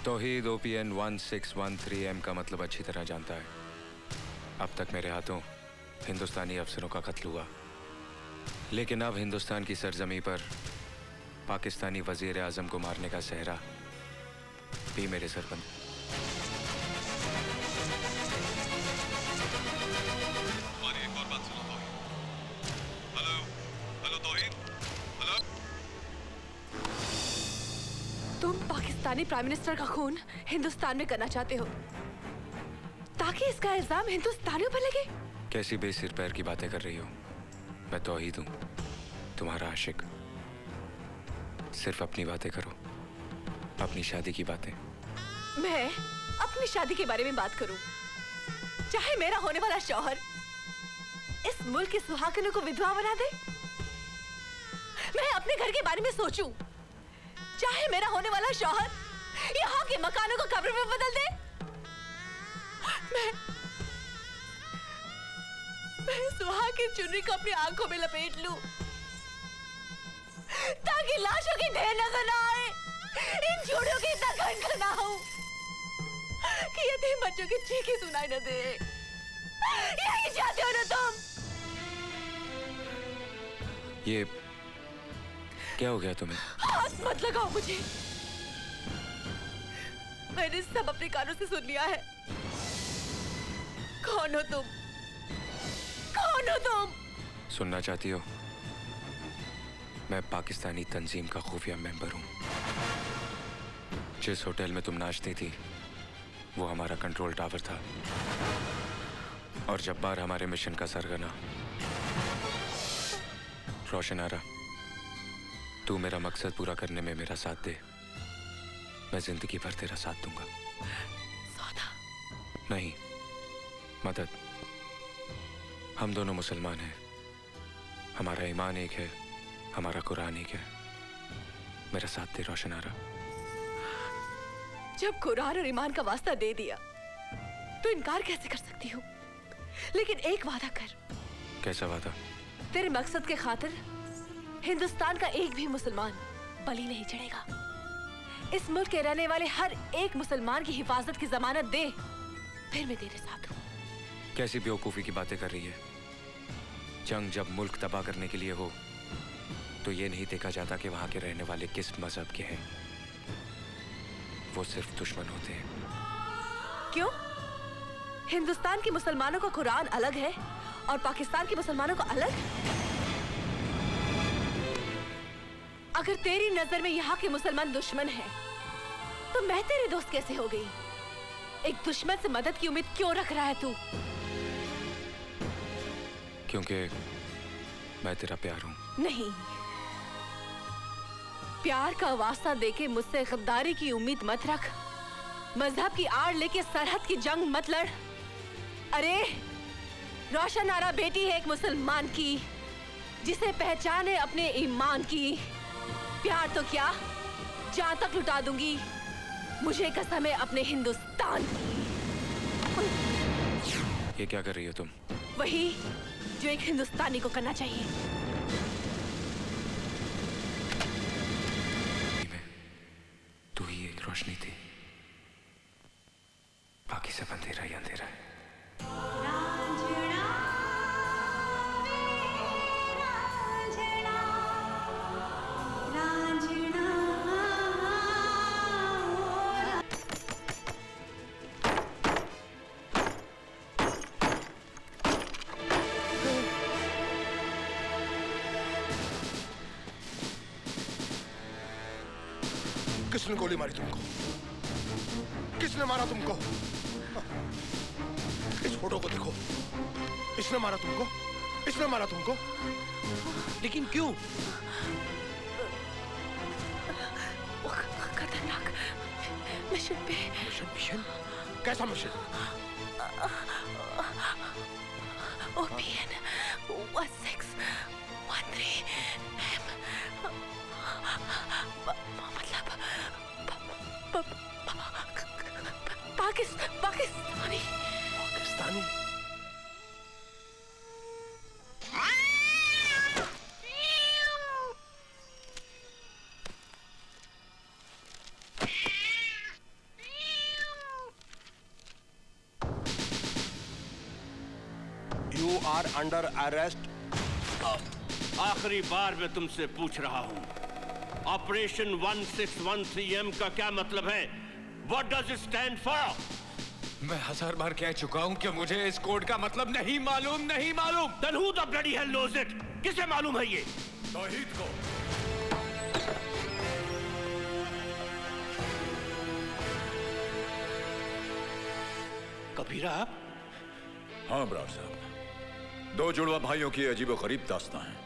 तौहीद OPN 1613M का मतलब अच्छी तरह जानता है। अब तक मेरे हाथों हिंदुस्तानी अफसरों का कत्ल हुआ, लेकिन अब हिंदुस्तान की सरजमी पर पाकिस्तानी वजीर आजम को मारने का सहरा भी मेरे सर पर। एक और बात सुनो Tauheed. Hello hello Tauheed, hello. तुम पाकिस्तानी प्राइम मिनिस्टर का खून हिंदुस्तान में करना चाहते हो ताकि इसका इल्जाम हिंदुस्तानियों पर लगे? कैसी बेसिर पैर की बातें कर रही हो? मैं तौहीद हूं, तुम्हारा आशिक। सिर्फ अपनी बातें करो, अपनी शादी की बातें। मैं अपनी शादी के बारे में बात करूं, चाहे मेरा होने वाला शौहर इस मुल्क की सुहागनों को विधवा बना दे। मैं अपने घर के बारे में सोचूं, चाहे मेरा होने वाला शौहर यहाँ के मकानों को कब्र में बदल दे। मैं सुहाग की चुनरी को अपनी आंखों में लपेट लूं ताकि लाशों की ढेर नजर ना आए, इन जोड़ों की इतना घंटा ना हो कि यतीम बच्चों की चीखें सुनाई न दे। यही चाहते हो ना तुम? ये क्या हो गया तुम्हें? हाथ मत लगाओ मुझे। मैंने सब अपने कानों से सुन लिया है। कौन हो तुम? कौन हो तुम? सुनना चाहती हो? मैं पाकिस्तानी तंजीम का खुफिया मेंबर हूं। जिस होटल में तुम नाचती थी वो हमारा कंट्रोल टावर था, और जब्बार हमारे मिशन का सरगना। रोशन आरा, तू मेरा मकसद पूरा करने में मेरा साथ दे, मैं जिंदगी भर तेरा साथ दूंगा। सौदा नहीं, मदद। हम दोनों मुसलमान हैं, हमारा ईमान एक है, हमारा कुरान एक है। मेरा साथ दे रोशन आरा। जब कुरान और ईमान का वास्ता दे दिया तो इनकार कैसे कर सकती हूँ? लेकिन एक वादा कर। कैसा वादा? तेरे मकसद के खातिर हिंदुस्तान का एक भी मुसलमान बलि नहीं चढ़ेगा। इस मुल्क के रहने वाले हर एक मुसलमान की हिफाजत की जमानत दे, फिर मैं तेरे साथ हूँ। कैसी बेवकूफी की बातें कर रही है? जंग जब मुल्क तबाह करने के लिए हो तो ये नहीं देखा जाता कि वहां के रहने वाले किस मजहब के हैं। वो सिर्फ दुश्मन होते हैं। क्यों? हिंदुस्तान के मुसलमानों का कुरान अलग है और पाकिस्तान के मुसलमानों का अलग? अगर तेरी नजर में यहाँ के मुसलमान दुश्मन हैं, तो मैं तेरी दोस्त कैसे हो गई? एक दुश्मन से मदद की उम्मीद क्यों रख रहा है तू? क्योंकि मैं तेरा प्यार हूं। नहीं, प्यार का वास्ता देके मुझसे गद्दारी की उम्मीद मत रख। मजहब की आड़ लेके सरहद की जंग मत लड़। अरे रोशन आरा बेटी है एक मुसलमान की, जिसे पहचान है अपने ईमान की। प्यार तो क्या, जान तक लुटा दूंगी। मुझे कसम है अपने हिंदुस्तान की। ये क्या कर रही हो तुम? वही जो एक हिंदुस्तानी को करना चाहिए। तू ही एक रोशनी थी, बाकी सब अंधेरा ही अंधेरा है। किसने गोली मारी तुमको? किसने मारा तुमको? इस फोटो को देखो। इसने मारा तुमको? इसने मारा तुमको? लेकिन क्यों? खतरनाक मिशन पे। मिशन? कैसा मिशन? OPN 1613M। मतलब पाकिस्तानी। Are under arrest. आखिरी बार मैं तुमसे पूछ रहा हूं, ऑपरेशन 1613M का क्या मतलब है? What does it stand for? मैं 1000 बार कह चुका हूं कि मुझे इस कोड का मतलब नहीं मालूम। Then who the bloody hell knows it? किसे मालूम है ये? तौहीद को। कबीरा? हाँ ब्रार साहब, दो जुड़वा भाइयों की अजीबोगरीब दास्तां है,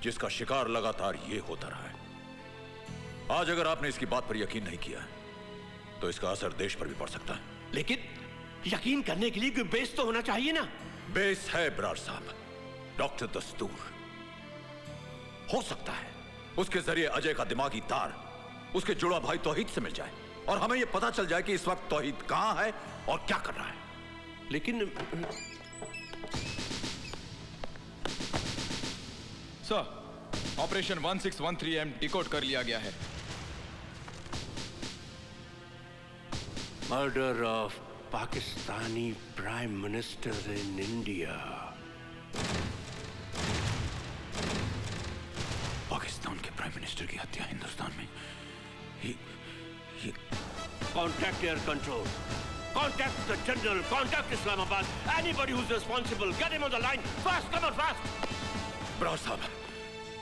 जिसका शिकार लगातार ये होता रहा है। आज अगर आपने इसकी बात पर यकीन नहीं किया तो इसका असर देश पर भी पड़ सकता है। लेकिन यकीन करने के लिए कोई बेस तो होना चाहिए ना? बेस है ब्रार साहब, डॉक्टर दस्तूर। हो सकता है उसके जरिए अजय का दिमागी तार उसके जुड़वा भाई तौहीद से मिल जाए और हमें यह पता चल जाए कि इस वक्त तौहीद कहां है और क्या कर रहा है। लेकिन सर, ऑपरेशन 1613M डिकोड कर लिया गया है। Murder of Pakistani prime minister in India. Pakistan के प्राइम मिनिस्टर की हत्या हिंदुस्तान में। Contact air control. Contact the general. Contact Islamabad. Anybody who's responsible, get him on the line. Fast, come on, fast. Brar साहब,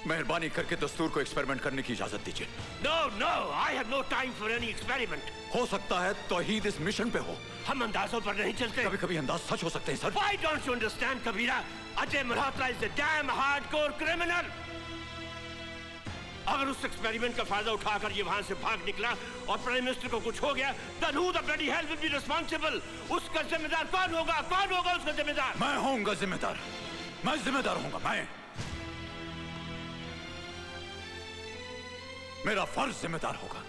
मेहरबानी करके दस्तूर को एक्सपेरिमेंट करने की इजाजत दीजिए। No, no, I have no time for any experiment. हो सकता है तौहीद इस मिशन पे हो। हम अंदाजों पर नहीं चलते। कभी-कभी अंदाज सच हो सकते हैं sir. Why don't you understand, Kabira? Ajay Malhotra is a damn hardcore criminal. अगर उस एक्सपेरिमेंट का फायदा उठाकर ये वहां से भाग निकला और प्राइम मिनिस्टर को कुछ हो गया, then who the bloody hell will be responsible? उसका जिम्मेदार कौन होगा? कौन होगा उसका जिम्मेदार? मैं होऊंगा जिम्मेदार। मैं जिम्मेदार होऊंगा। मैं, मेरा फर्ज जिम्मेदार होगा।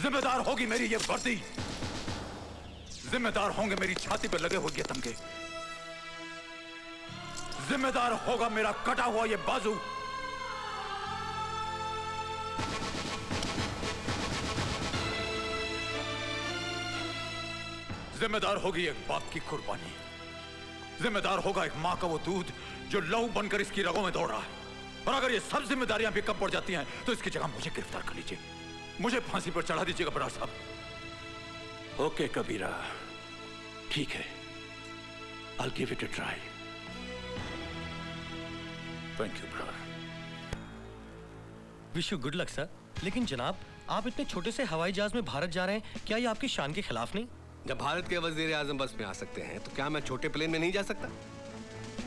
जिम्मेदार होगी मेरी ये वर्दी, जिम्मेदार होंगे मेरी छाती पर लगे हुए ये तमगे, जिम्मेदार होगा मेरा कटा हुआ ये बाजू, जिम्मेदार होगी एक बाप की कुर्बानी, जिम्मेदार होगा एक मां का वो दूध जो लहू बनकर इसकी रगों में दौड़ रहा है। और अगर ये सब जिम्मेदारियां भी कम पड़ जाती हैं तो इसकी जगह मुझे गिरफ्तार कर लीजिए, मुझे फांसी पर चढ़ा दीजिएगा बरार साहब। ओके कबीरा, ठीक है, I'll give it a try. Thank you brother. Wish you good luck sir. लेकिन जनाब, आप इतने छोटे से हवाई जहाज में भारत जा रहे हैं, क्या ये आपकी शान के खिलाफ नहीं? जब भारत के वजीर आजम बस में आ सकते हैं तो क्या मैं छोटे प्लेन में नहीं जा सकता?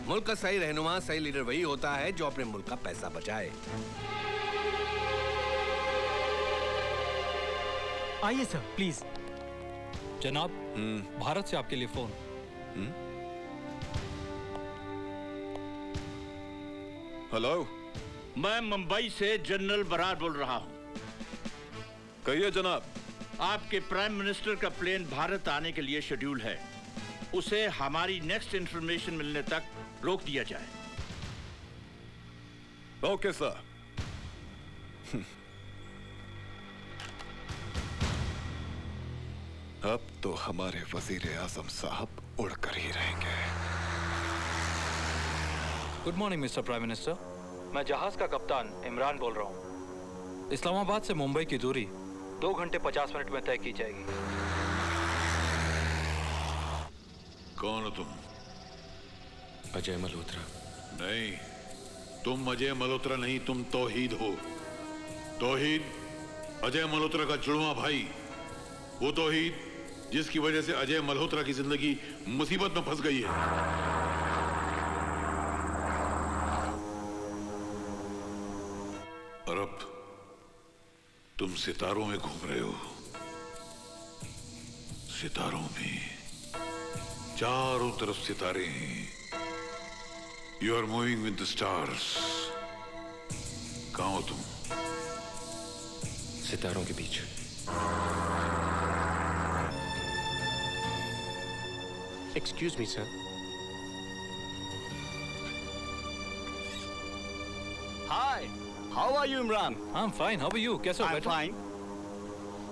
मुल्क का सही रहनुमा, सही लीडर वही होता है जो अपने मुल्क का पैसा बचाए। आइए सर, प्लीज। जनाब, भारत से आपके लिए फोन। हेलो, मैं मुंबई से जनरल बरार बोल रहा हूं। कहिए जनाब। आपके प्राइम मिनिस्टर का प्लेन भारत आने के लिए शेड्यूल है, उसे हमारी नेक्स्ट इंफॉर्मेशन मिलने तक रोक दिया जाए। Okay sir. अब तो हमारे वजीर आजम साहब उड़कर ही रहेंगे। Good morning mister prime minister, मैं जहाज का कप्तान इमरान बोल रहा हूँ। इस्लामाबाद से मुंबई की दूरी 2 घंटे 50 मिनट में तय की जाएगी। कौन हो तुम? अजय मल्होत्रा। नहीं, तुम अजय मल्होत्रा नहीं, तुम तौहीद हो। तौहीद अजय मल्होत्रा का जुड़वा भाई, वो तौहीद जिसकी वजह से अजय मल्होत्रा की जिंदगी मुसीबत में फंस गई है। और अब तुम सितारों में घूम रहे हो। सितारों में चारों तरफ सितारे हैं। You are moving with the stars. कहां हो तुम? सितारों के बीच। Excuse me sir. Hi, how are you Imran? I am fine, how are you? कैसे हो? आई एम बैठो। फाइन।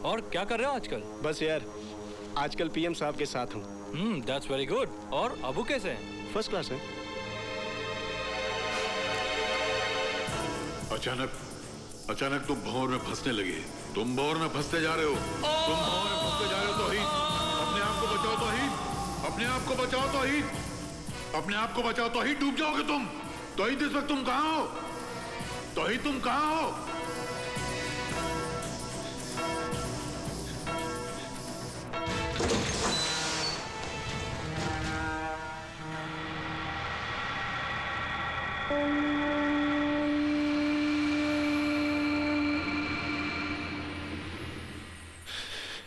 और क्या कर रहे हो आजकल? बस यार, आजकल पीएम साहब के साथ हूँ। That's very good. और अबू कैसे हैं? फर्स्ट क्लास है। अचानक तुम भंवर में फंसने लगे। तुम भंवर में फंसते जा रहे हो। तुम भंवर में फंसते जा रहे हो तौहीद। अपने आप को बचाओ तौहीद। अपने आप को बचाओ तौहीद। अपने आप को बचाओ तौहीद, डूब जाओगे तुम। तौहीद इस वक्त तुम कहां हो? तौहीद तुम कहां हो?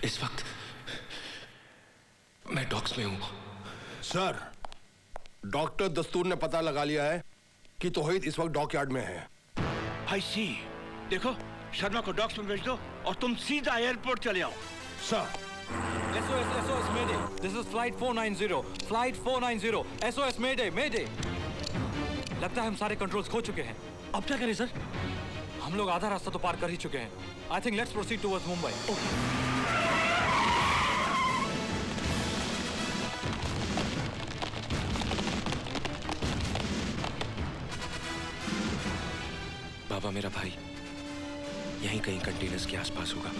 इस वक्त मैं डॉक्स में हूं। सर, डॉक्टर दस्तूर ने पता लगा लिया है कि तौहीद इस वक्त डॉकयार्ड में है। आई सी। देखो, शर्मा को डॉक्स में भेज दो और तुम सीधा एयरपोर्ट चले आओ। Sir. SOS Mayday. This is flight 490. Flight 490. SOS Mayday. Mayday. लगता है हम सारे कंट्रोल्स खो चुके हैं। अब क्या करें सर? हम लोग आधा रास्ता तो पार कर ही चुके हैं। I think let's proceed towards Mumbai. बाबा, मेरा भाई यहीं कहीं कंटेनर्स के आसपास होगा।